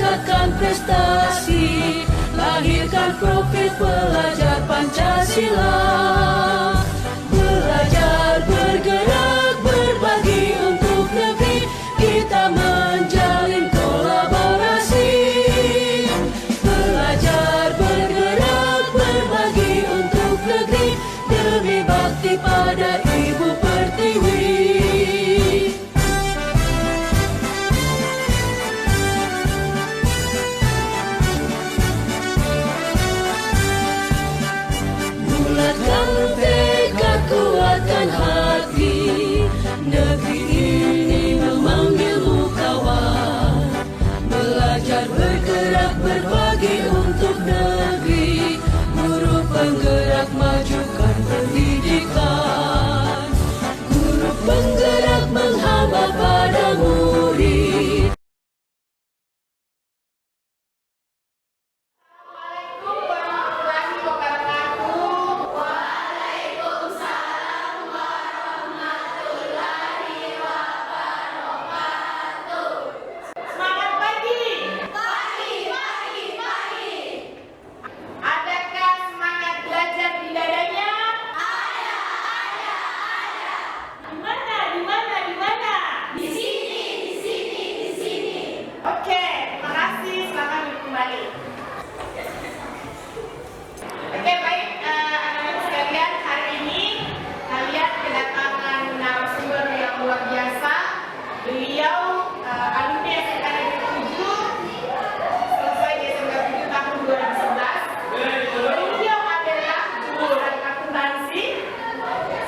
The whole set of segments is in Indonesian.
tingkatkan prestasi, lahirkan profil pelajar Pancasila. Belajar, bergerak, berbagi untuk negeri, kita menjalin kolaborasi. Belajar, bergerak, berbagi untuk negeri, demi bakti pada Ibu Pertiwi. Bulatkan tekad, kuatkan hati, negeri ini memanggilmu kawan. Belajar, bergerak, berbagi untuk negeri, guru penggerak majukan pendidikan. Guru penggerak menghamba pada murid. Semangat pagi. Adakah semangat belajar di dadanya? Di mana? Di sini. Oke, terima kasih. Selamat duduk kembali. Oke, baik anak-anak sekalian, hari ini kalian kedatangan narasumber yang luar biasa. Beliau alumni SMK Negeri 7, selesai di SMK 7 tahun 2011. Beliau adalah guru akuntansi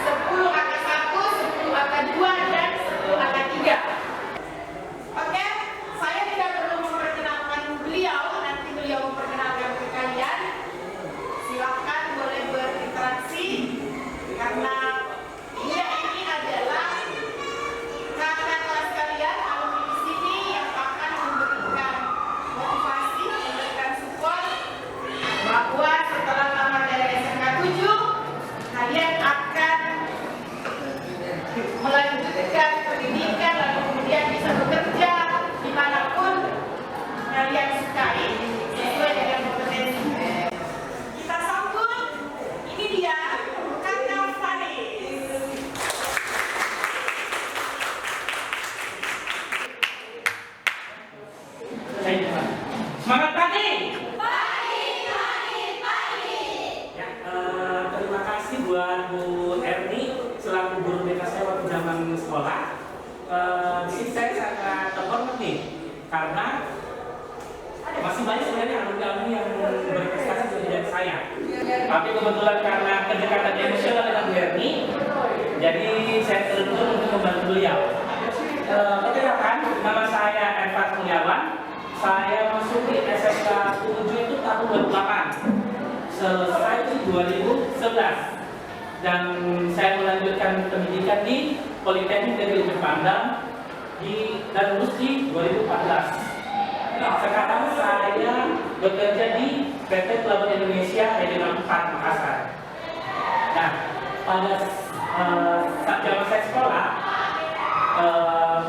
10 AK1, 10 AK2, dan 10 AK3. Oke, saya tidak perlu memperkenalkan beliau, nanti beliau memperkenalkan ke kalian. Silakan boleh berinteraksi, karena dia ini adalah kakak kelas kalian, alumni di sini yang akan memberikan motivasi, memberikan support bahwa setelah tamat dari SMK 7 kalian akan melanjutkan pendidikan lalu kemudian bisa bekerja dimanapun kalian sukai sesuai dengan kompetensi. Kita sambut, ini dia Kakak Faris. Semangat pagi. Ya, terima kasih buat Bu Erni selaku guru BK saya waktu zaman sekolah. Di sini saya sangat terhormat nih karena masih banyak sebenarnya alumni yang berprestasi lebih dari saya. Tapi kebetulan karena kedekatan emosional dengan Bu Erni, jadi saya teruntuk untuk membantu beliau. Perkenalkan, nama saya Evan Kurniawan. Saya masuk di SMK 7 itu tahun 2008, selesai di 2011, dan saya melanjutkan pendidikan di Politeknik Negeri Ujung Pandang dan lulus di 2014. Sekarang saya bekerja di PT Pelabuhan Indonesia Regional 4 Makassar. Nah, pada saat zaman saya sekolah,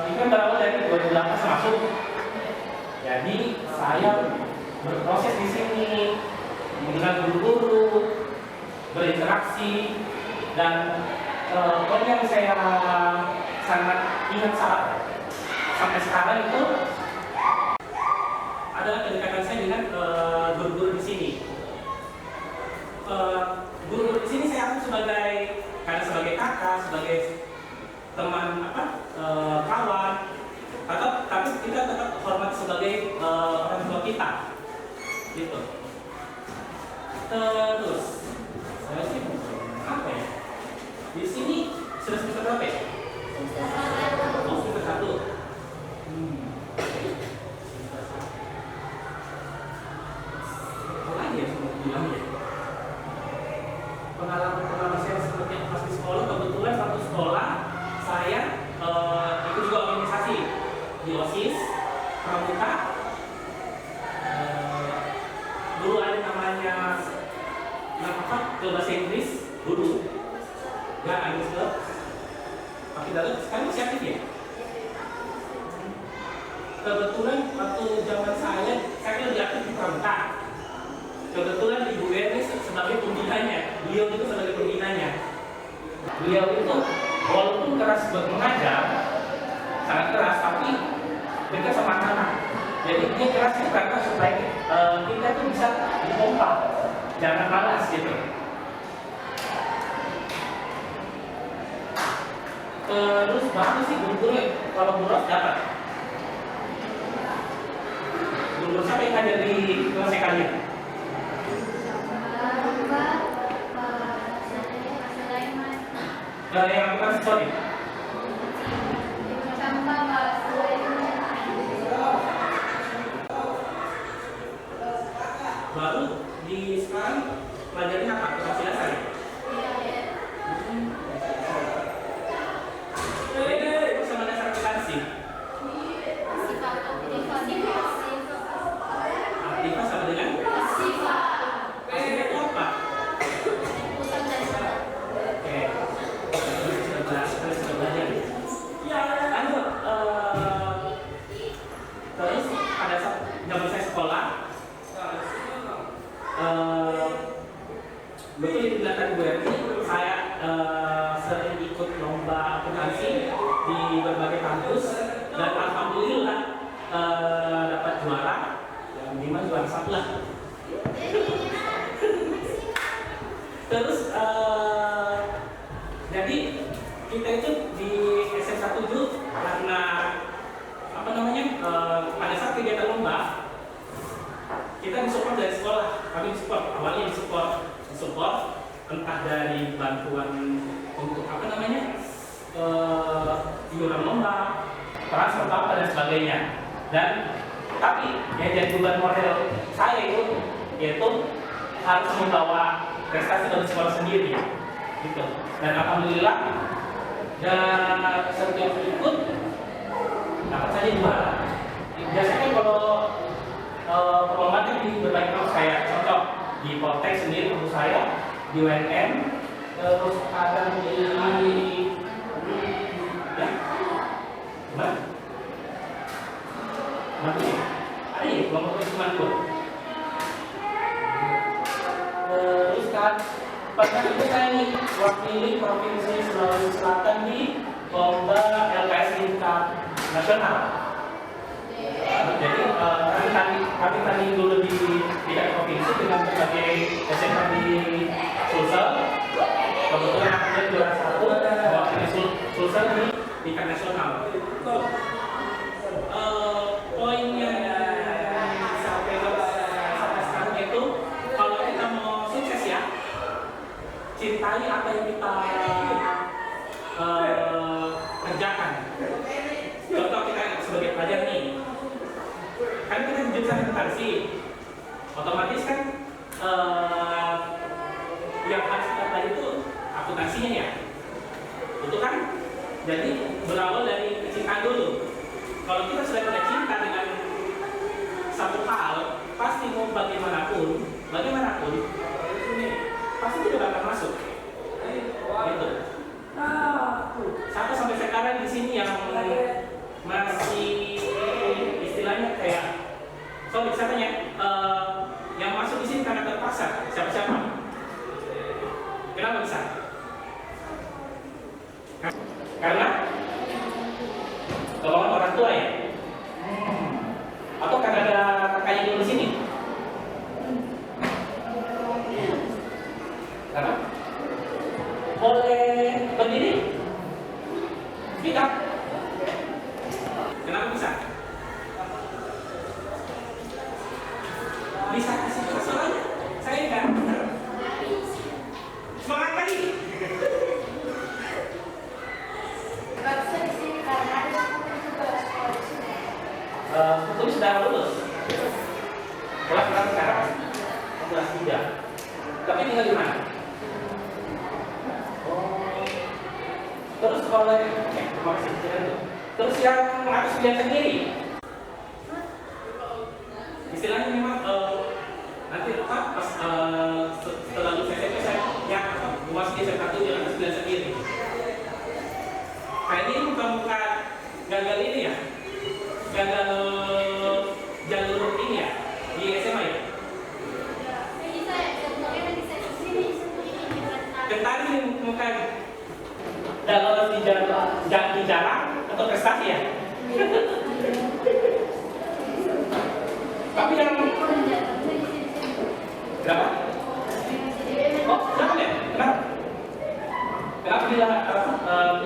ini kan berawal dari 2008 saya masuk. Jadi saya berproses di sini, mengenal guru-guru, berinteraksi, dan poin yang saya sangat ingat sampai sekarang itu adalah kedekatan saya dengan guru-guru di sini. Guru-guru di sini saya anggap sebagai kakak, sebagai teman kawan. Tapi kita tetap hormat sebagai orang tua kita, gitu. Terus saya sih apa ya? Di sini sudah semester berapa ya? Semester 1. Apa lagi ya semua bilang ya? Pengalaman saya seperti pas di sekolah, kebetulan waktu sekolah saya ikut juga organisasi di OSIS, Pramuka. Dulu ada namanya ke bahasa Inggris dulu, nggak Inggris Club. Tapi dalam sekarang masih aktif ya. kebetulan waktu zaman saya kan lebih aktif di pramuka. Kebetulan Ibu Erni sebagai pembinanya, beliau itu sebagai pembinanya. Beliau itu walaupun keras mengajar, sangat keras, tapi dekat sama anak. Jadi dia keras karena supaya kita tuh bisa dipompa, jangan malas gitu. Terus bagus sih guru-guru kalau boros dapat. Guru siapa yang ada di kelas kalian? Yang bukan sorry. Baru di sekarang pelajarin apa? Kelas dasar ya? Jadi sama dasar akuntansi. Aktiva sama dengan? Pasifnya itu apa? Oke. Sudah belajar. Lanjut. Terus pada saat zaman saya sekolah, betul di belakang Bu Erni, saya sering ikut lomba akuntansi di berbagai kampus dan alhamdulillah dapat juara, yang minimal juara 1 lah. Terus jadi kita itu di SM1 karena apa namanya pada saat kegiatan lomba kita disupport dari sekolah, kami awalnya disupport entah dari bantuan untuk apa namanya iuran lomba, transfer apa dan sebagainya. Dan tapi yang jadi beban model saya itu yaitu harus membawa prestasi dari sekolah sendiri, gitu. Dan alhamdulillah dan setiap ikut dapat saja juara. Biasanya kalau perlombaan di berbagai kampus kayak contoh di Poltek sendiri untuk saya, di UNM, terus ada di ya, mana? Ada ya kelompok cuma 2. Terus kan pernah itu saya nih wakili Provinsi Sulawesi Selatan di lomba LKS tingkat nasional. Jadi kami tadi dulu di tingkat provinsi dengan berbagai SMK di Sulsel. Kebetulan akhirnya juara 1 mewakili Sulsel di tingkat nasional. Poin yang sampai sekarang itu kalau kita mau sukses ya, cintai apa yang kita kerjakan. Contoh kita sebagai pelajar nih, kan kita di jurusan akuntansi, otomatis kan yang harus kita pelajari itu akuntansinya ya, itu kan. Jadi berawal dari kecintaan dulu. Kalau kita sudah punya cinta dengan satu hal, pasti mau bagaimanapun, pasti tidak akan masuk. Gitu. Sampai sekarang di sini yang masih istilahnya kayak siapanya yang masuk di sini karena terpaksa, siapa? Kenapa bisa? Karena tolongan orang tua ya? Atau karena ada kakaknya dulu di sini? Kenapa? Boleh berdiri? Tidak. Kenapa bisa? Bisa kasih soalnya? Saya enggak. Semangat lagi. Itu sudah lulus. Kelas berapa sekarang? Kelas 3. Tapi tinggal di mana? Terus kalau terima kasih. Terus yang mengatur pilihan sendiri, istilahnya memang nanti apa pas setelah lulus SMP saya yang memasuki SMP dia akan pilihan sendiri. Kayak ini bukan gagal ini ya, gagal dan lolos di jarak atau prestasi ya. Tapi yang berapa? Oh, jangan ya? Kenapa? Kenapa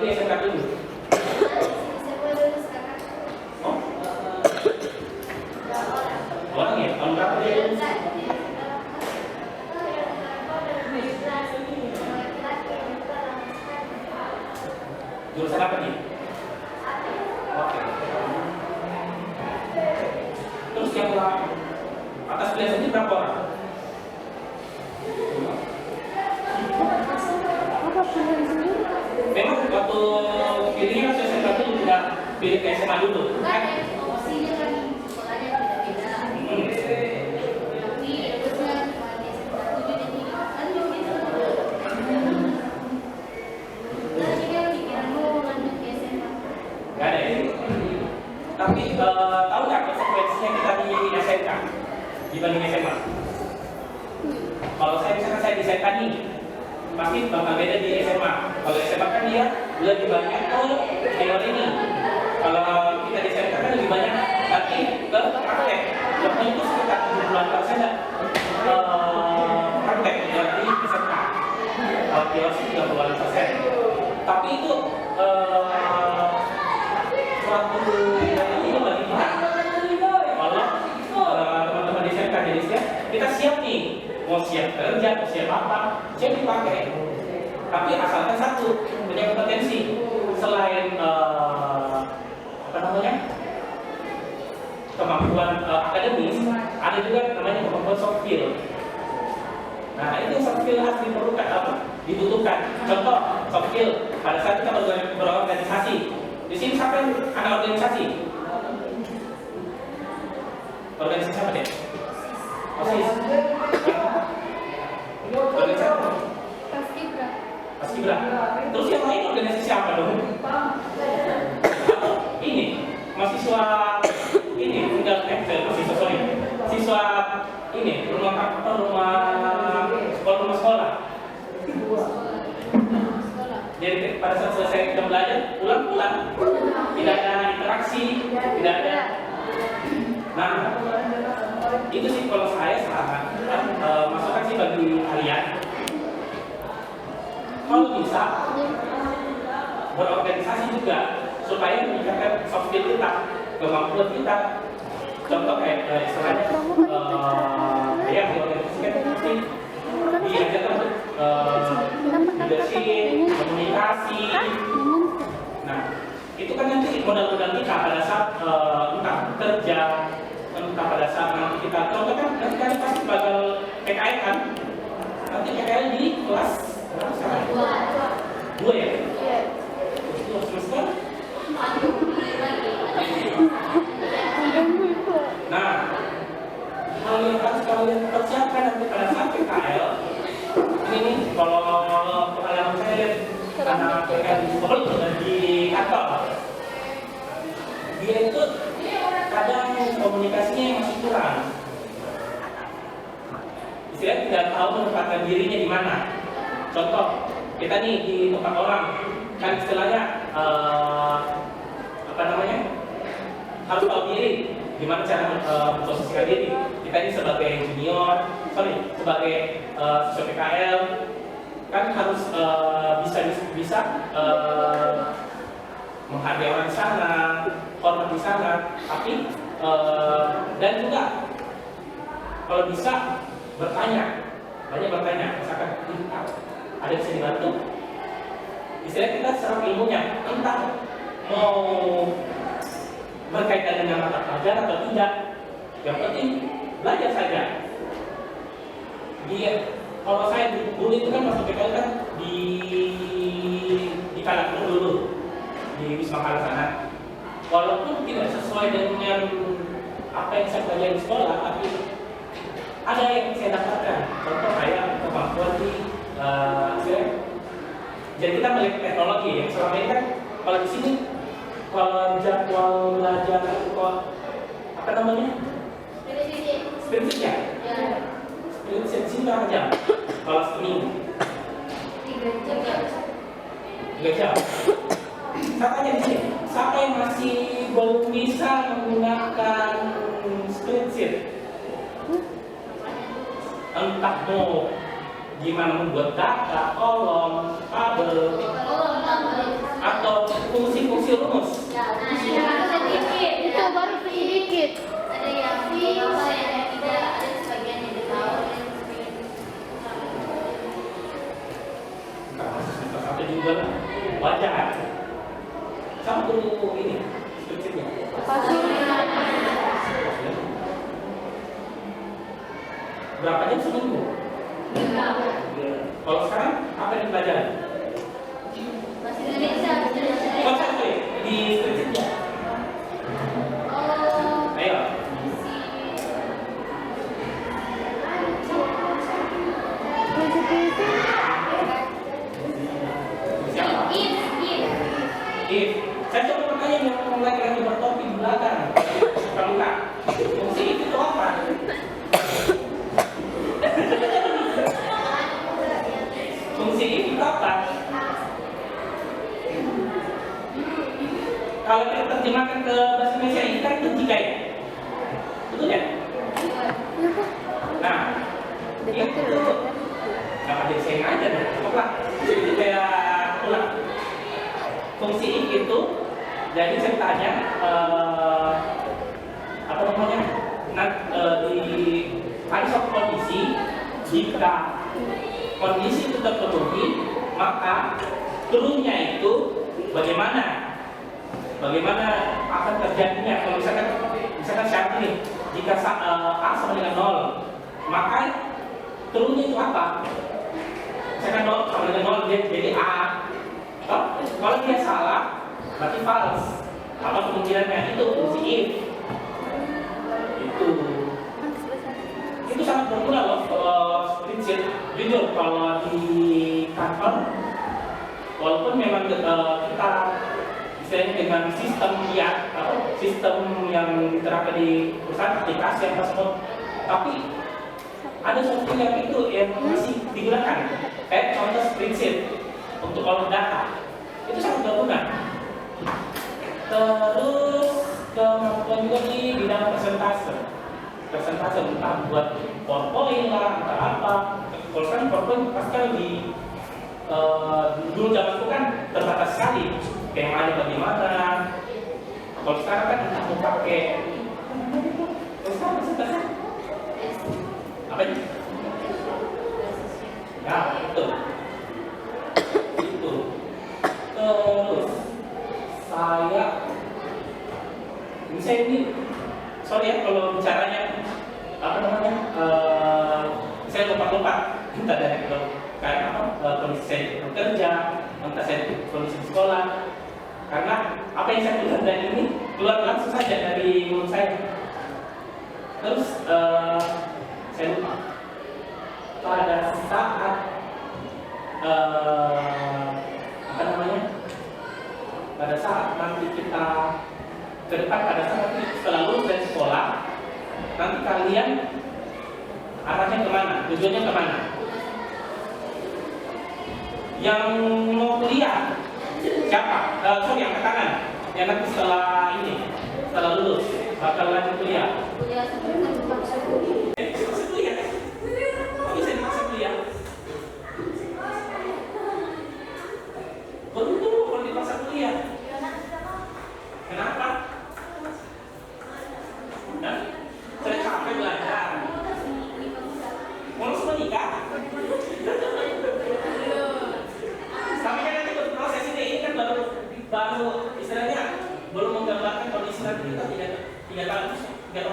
pilih SMK dulu? Oh, orang ya? Tahun berapa dia? Jurusan apa nih? Oke. Terus yang atas pilihan sendiri berapa orang? Memang waktu pilihnya harus SMK dulu, tidak pilih ke SMA dulu, kan? Gak ada ya? Tapi tahu nggak konsekuensinya kita di SMK dibanding SMA? Kalau saya misalkan saya di SMK nih, pasti bakal beda di SMA. Kalau SMA kan dia lebih banyak teori nih. Kalau kita di SMK kan lebih banyak nanti ke praktek. Contohnya itu sekitar 70% praktek yang di SMK. Kalau teori 30%. Tapi itu suatu ini bagi kita. Kalau teman-teman di SMK jadi kita siap nih, mau siap kerja, mau siap apa, siap dipakai. Tapi asalkan satu, punya kompetensi selain apa namanya kemampuan akademis, ada juga namanya kemampuan soft skill. Nah itu soft skill harus diperlukan apa? Dibutuhkan. Contoh soft skill pada saat kita berorganisasi. Di sini siapa yang ada organisasi? Organisasi apa deh? OSIS. Organisasi apa? Paskibra. Terus yang lain organisasi apa dong? Ini mahasiswa ini tinggal siswa ini rumah sekolah. Jadi pada saat selesai kita belajar, pulang, tidak ada interaksi, tidak ada. Nah, itu sih kalau saya sangat masukan sih bagi kalian. Kalau bisa berorganisasi juga supaya meningkatkan soft skill kita, kemampuan kita. Contoh kayak istilahnya yang diorganisasikan diajarkan untuk leadership, komunikasi. Nah, itu kan nanti modal-modal kita pada saat entah kerja, entah pada saat nanti kita contoh kan nanti kalian pasti bakal PKL kan? Nanti PKL di kelas berapa? 2 ya? Iya. 2 semester? Nah, hal yang harus kalian persiapkan nanti pada saat PKL ini nih, kalau pengalaman saya lihat anak PKL di sekolah dan di kantor, dia itu kadang komunikasinya masih kurang. Istilahnya tidak tahu menempatkan dirinya di mana. Contoh, kita nih di tempat orang, kan istilahnya apa namanya? Harus tahu diri. Gimana cara memposisikan diri? Kita ini sebagai junior, sebagai siswa PKL kan harus bisa menghargai orang di sana, hormat di sana, tapi dan juga kalau bisa bertanya, banyak bertanya, misalkan ada yang bisa dibantu. Istilah kita serap ilmunya, entah mau berkaitan dengan mata pelajaran atau tidak, yang penting belajar saja. Kalau saya dulu itu kan masuk PKL kan di Kalakun dulu di Wisma Kala sana. Walaupun tidak sesuai dengan apa yang saya pelajari di sekolah, tapi ada yang saya dapatkan. Contoh kayak kemampuan di jadi kita melihat teknologi yang selama ini kan kalau di sini kalau jadwal belajar apa namanya? Skripsi ya? Skripsi berapa jam? Kalau seminggu? 3 3 jam. Saya tanya di sini, siapa yang masih belum bisa menggunakan spreadsheet? Entah mau gimana membuat data, kolom, tabel, atau fungsi-fungsi rumus. Itu baru sedikit. Ada yang tahu, ada yang tidak, ada sebagian yang tidak tahu, ada yang sebagian Nggak masuk semester 1 juga lah, wajar. Sama dulu ini, spreadsheetnya. Berapa jam seminggu? Kalau sekarang apa yang dipelajari? bahasa Indonesia, Konsep di spreadsheetnya. Ayo. Siapa? If. Saya coba bertanya yang mulai lagi bertopi di belakang. Kalau enggak, fungsi itu apa? Fungsi itu apa? Kalau kita terjemahkan ke bahasa Indonesia ini kan itu 3 ya? Betul ya? Nah, itu nggak ada saya aja deh, cukuplah. Jadi kayak ulang. Fungsi if itu, jadi saya tanya apa namanya? Di ada suatu kondisi, jika kondisi itu terpenuhi, maka turunnya itu bagaimana? Bagaimana akan terjadinya? Kalau misalkan syarat ini, jika A sama dengan 0, maka turunnya itu apa? Misalkan 0 sama dengan 0, jadi A. Kalau dia salah, berarti false. Apa kemungkinannya? Itu fungsi if. Itu sangat berguna loh spreadsheet. Jujur kalau di kantor, walaupun memang kita istilahnya dengan sistem yang diterapkan di perusahaan aplikasi yang tersebut, tapi ada suatu yang itu yang masih digunakan, kayak contoh spreadsheet untuk olah data, itu sangat berguna. Terus kemampuan juga di bidang persentase entah buat PowerPoint lah, entah apa. Kalau sekarang PowerPoint pasti kan dulu zaman itu kan terbatas sekali, skemanya bagaimana. Kalau sekarang kan entah mau pakai persentase apa ini? Ya betul. Itu. Terus saya ini sorry ya kalau bicaranya apa namanya saya lompat-lompat entah dari kayak apa kondisi saya bekerja, entah saya kondisi di sekolah, karena apa yang saya lihat dari ini keluar langsung saja dari mulut saya. Terus saya lupa pada saat apa namanya, pada saat nanti kita ke depan, pada saat nanti setelah lulus dari sekolah, nanti kalian arahnya kemana, tujuannya kemana? Yang mau kuliah siapa? Sorry, angkat tangan. Yang nanti setelah ini, setelah lulus bakal lanjut kuliah. Dipaksa kuliah? Kok bisa dipaksa kuliah? Beruntung kalau dipaksa kuliah. Kenapa? Nah, saya capek belajar. Mau langsung menikah? Tapi kan nanti proses ini kan baru istilahnya belum menggambarkan kondisi nanti kita tiga tahun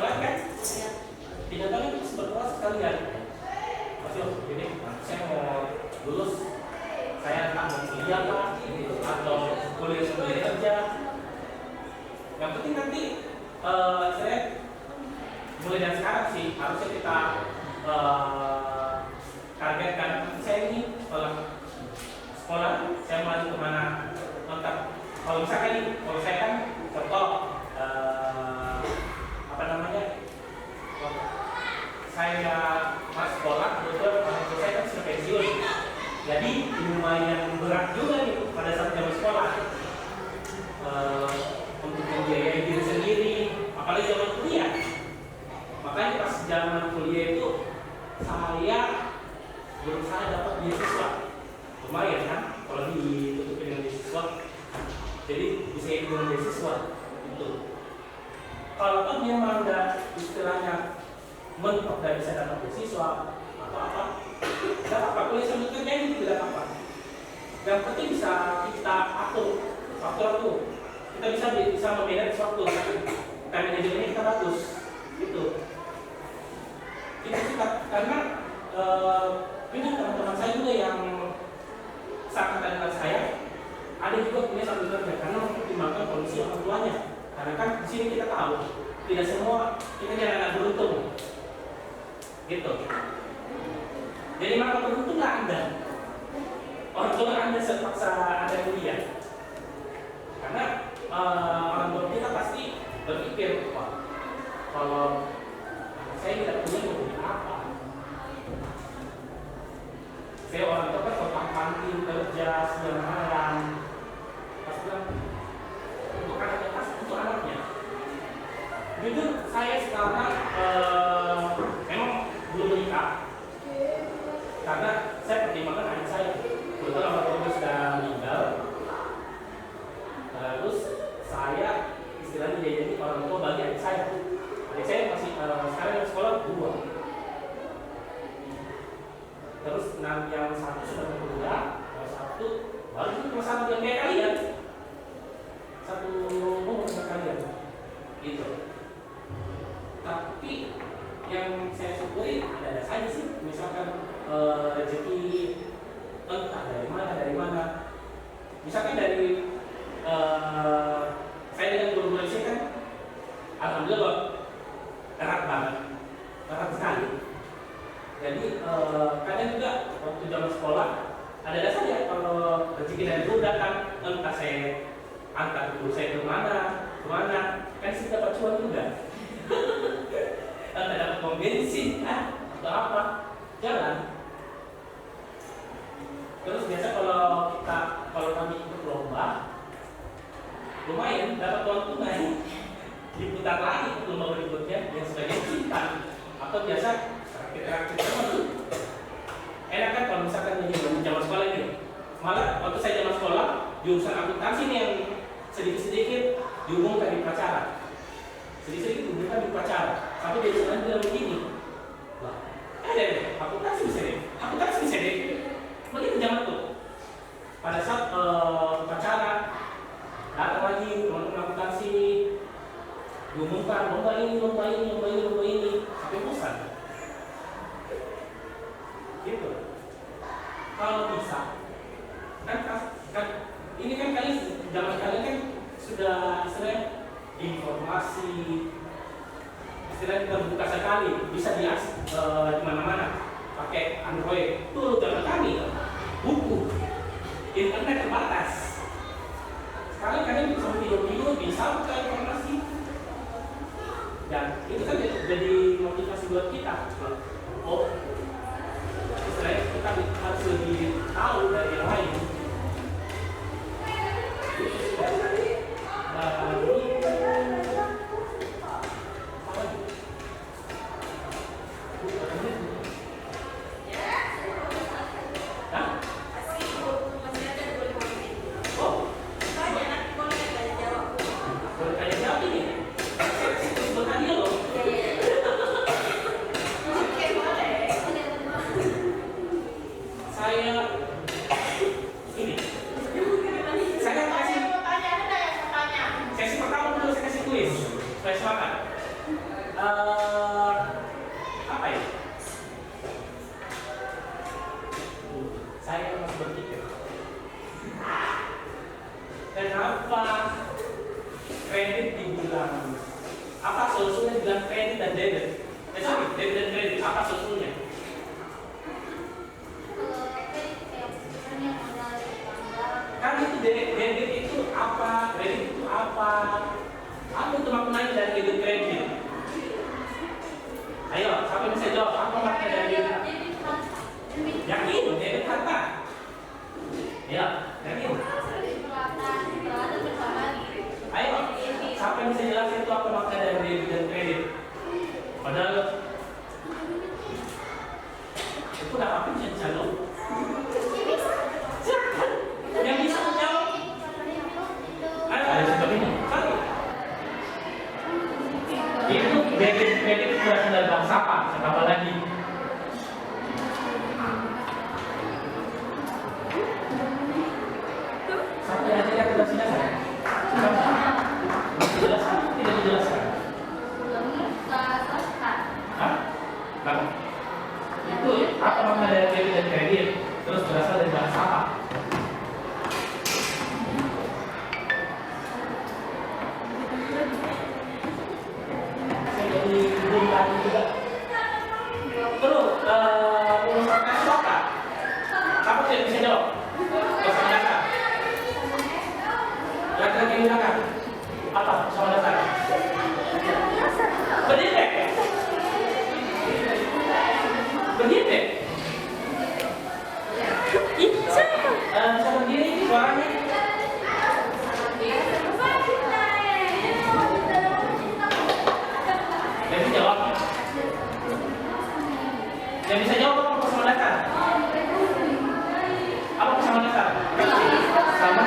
lagi kan? 3 tahun itu berproses kalian. Mas Yo, ini saya mau lulus, saya entah mau kuliah lah, atau kuliah sambil kerja. Yang penting nanti saya mulai dari sekarang sih harusnya kita targetkan. Saya ini sekolah saya mau kemana? Kalau misalkan nih, kalau saya kan contoh apa namanya, saya masuk sekolah kebetulan orang tua saya kan sudah pensiun, jadi lumayan berat juga nih pada saat zaman Itu. Kalau toh dia udah istilahnya mentok dan bisa dapat beasiswa atau apa, tidak apa, kuliah sambil kerja ini tidak apa. Yang penting bisa kita atur waktu. Kita bisa memanage waktu. Time management kita bagus. Gitu. Itu sih karena ini teman-teman saya juga yang sangat dengan saya, ada juga punya sambil kerja karena mempertimbangkan kondisi orang tuanya. Karena kan di sini kita tahu tidak semua kita jadi anak beruntung, gitu. Jadi maka beruntung nggak ada. Orang tua Anda terpaksa ada kuliah, karena orang tua kita pasti berpikir, wah, kalau saya tidak punya mau jadi apa? Saya orang tua kan potong panting kerja siang malam, pas bilang untuk anaknya pas untuk anaknya. Jujur saya sekarang memang belum menikah karena saya pertimbangkan anak saya. Kebetulan orang tua sudah meninggal, terus saya istilahnya jadi orang tua bagi adik saya. Adik saya masih sekarang yang sekolah 2. Terus yang satu sudah berkuliah, yang satu baru itu cuma satu yang kayak kalian, satu umur sama kalian, gitu. Tapi yang saya syukuri ada saja sih, misalkan rezeki entah dari mana. Misalkan dari saya dengan guru-guru saya kan, alhamdulillah erat sekali. Jadi kadang juga waktu zaman sekolah ada saja kalau rezeki dari guru datang, entah saya antar guru saya kemana, kan sih dapat cuan juga. Entah dapat uang bensin, atau apa, jalan. Terus biasa kalau kami ikut lomba, lumayan dapat uang tunai, diputar lagi ke lomba berikutnya yang sebagai cinta atau biasa rakit enak kan kalau misalkan zaman sekolah ini. Malah waktu saya zaman sekolah jurusan akuntansi ini yang sedikit-sedikit diumumkan di upacara, sedikit-sedikit diumumkan di upacara. Tapi dia sekarang bilang begini, wah, akuntansi bisa deh. Begitu zaman tuh. Pada saat upacara datang lagi teman-teman akuntansi diumumkan lomba ini sampai bosan. Gitu. Kalau bisa kan ini kan kalian zaman kalian kan sudah istilahnya informasi istilahnya terbuka sekali, bisa diakses di mana-mana pakai Android. Tuh zaman kami buku, internet terbatas. Sekarang kalian bisa video bisa buka informasi, dan itu kan jadi motivasi buat kita. Oh, istilahnya kita harus lebih tahu dari yang lain. Apa ya? Saya masih berpikir, kenapa kredit dibilang, apa solusinya dibilang kredit dan debit? Debit dan kredit, apa solusinya? Kan itu debit itu apa, kredit itu apa? Apa itu maknanya dari debit kredit? Ayo, siapa yang bisa jawab? Apa makna dari debit? Yakin, debit harta. Ya, yakin. Ayo, siapa yang bisa jelasin itu apa makna dari debit dan kredit? Padahal itu udah apa yang bisa jawab? Yang bisa menjawab? Ayo, ada seperti ini. Satu. Apa lagi? Sampai ada tidak tugasnya saya? Dijelaskan? Tidak dijelaskan? Hah? Nah, itu apa makna dari debit dan kredit? Terus berasal dari bahasa apa? Saya jadi belum lagi juga. Terus, urusan tes apa? Apa tidak bisa jawab? Bersama dasar. Laki-laki gunakan apa? Bersama dasar. Pendidik. Pendidik. Siapa berdiri suaranya? Jadi jawab. Yang bisa jawab apa bersama dasar? Apa bersama dasar? Sama.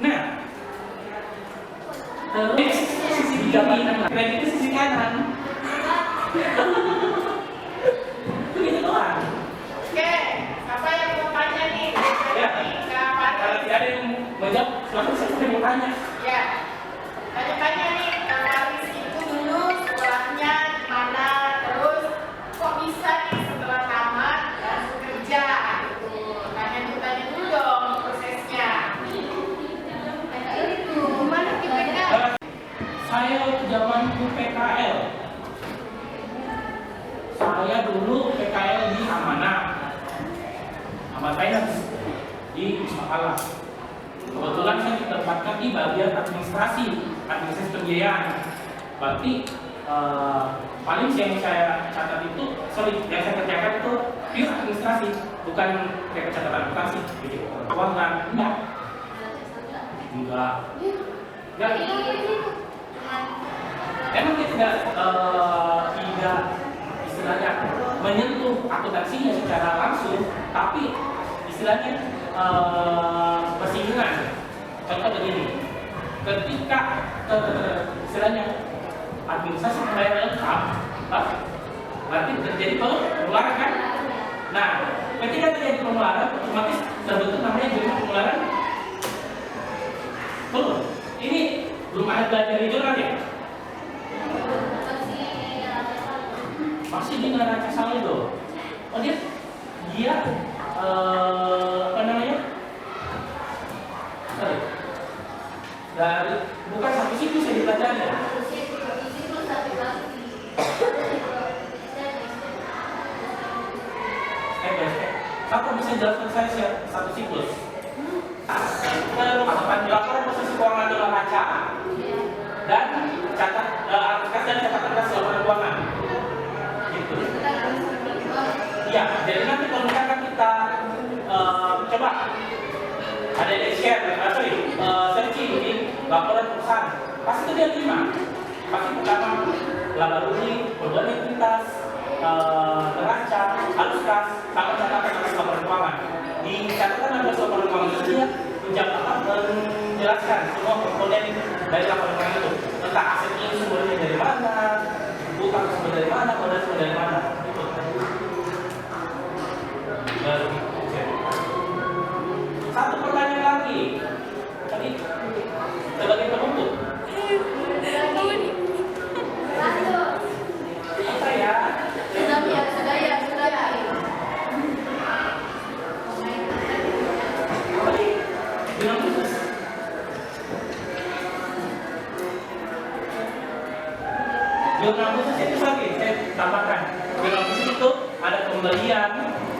Nah, terus sisi kiri, kredit itu sisi kanan. Begitu doang. Oke, siapa yang mau tanya nih? Ya. Kak Kalau tidak ada yang menjawab, langsung saya mau tanya. Ya, tanya-tanya nih, Kak Faris itu dulu sekolahnya di mana, terus kok bisa nih setelah tamat langsung kerja gitu. Tanya dulu dong prosesnya. Gimana PKL? Saya zaman PKL. Saya dulu PKL di Amanah Finance di Wisma Kala. Kebetulan saya ditempatkan di bagian administrasi pembiayaan. Berarti paling yang saya catat itu, yang saya kerjakan itu pure administrasi, bukan kayak catatan akuntansi, gitu. Keuangan, enggak. Emang dia tidak istilahnya menyentuh akuntansinya secara langsung, tapi istilahnya bersinggungan. Contoh begini, ketika istilahnya administrasi pembayaran lengkap, berarti terjadi pengeluaran kan? Nah, ketika terjadi pengeluaran, otomatis terbentuk namanya jurnal pengeluaran. Belum. Ini belum ada belajar di jurnal ya? Masih di neraca saldo. Oh dia apa namanya? Sorry. Dari bukan satu siklus yang dipelajari ya? Kamu bisa jelaskan saya satu siklus? Laporan posisi keuangan dalam neraca dan catat kas dan catatan kas laporan keuangan. Gitu. Ya, jadi nanti kalau misalkan kita coba ada yang share, searching di laporan perusahaan, pasti itu dia 5. Pasti pertama laba rugi, perubahan likuiditas, neraca, halus kas, sama catatan kas laporan keuangan. Di catatan kas laporan keuangan itu dia menjelaskan semua komponen dari laporan keuangan itu, tentang aset ini sumbernya dari mana, utang sumber dari mana, modal sumber dari mana. Satu pertanyaan lagi, tadi sebagai penutup. Apa ya? Sudah ya. Bilang khusus. Bilang khusus itu lagi saya tambahkan. Bilang khusus itu ada pembelian,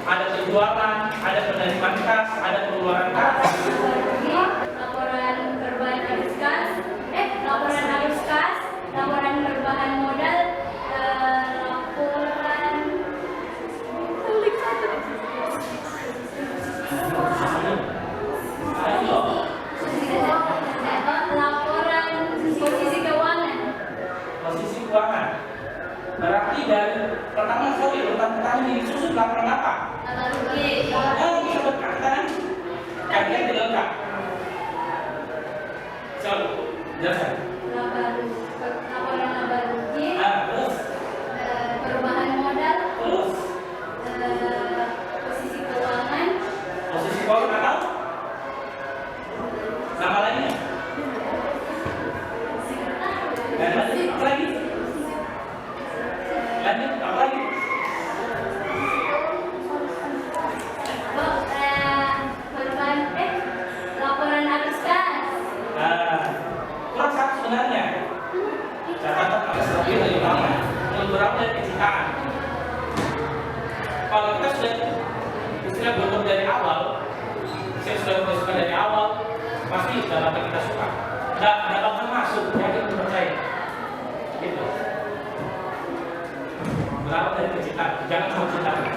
ada penjualan, ada penerimaan kas, ada pengeluaran kas. Laporan perubahan arus kas, laporan arus kas, laporan perubahan modal, laporan laporan posisi keuangan. Posisi keuangan. Berarti dari pertama pertama disusun laporan apa? Laba rugi. Bisa berkaitan. Kalian tidak dalam apa kita suka. Nggak bakal masuk, yakin percaya. Gitu. Berawal dari kecintaan, jangan sama cinta.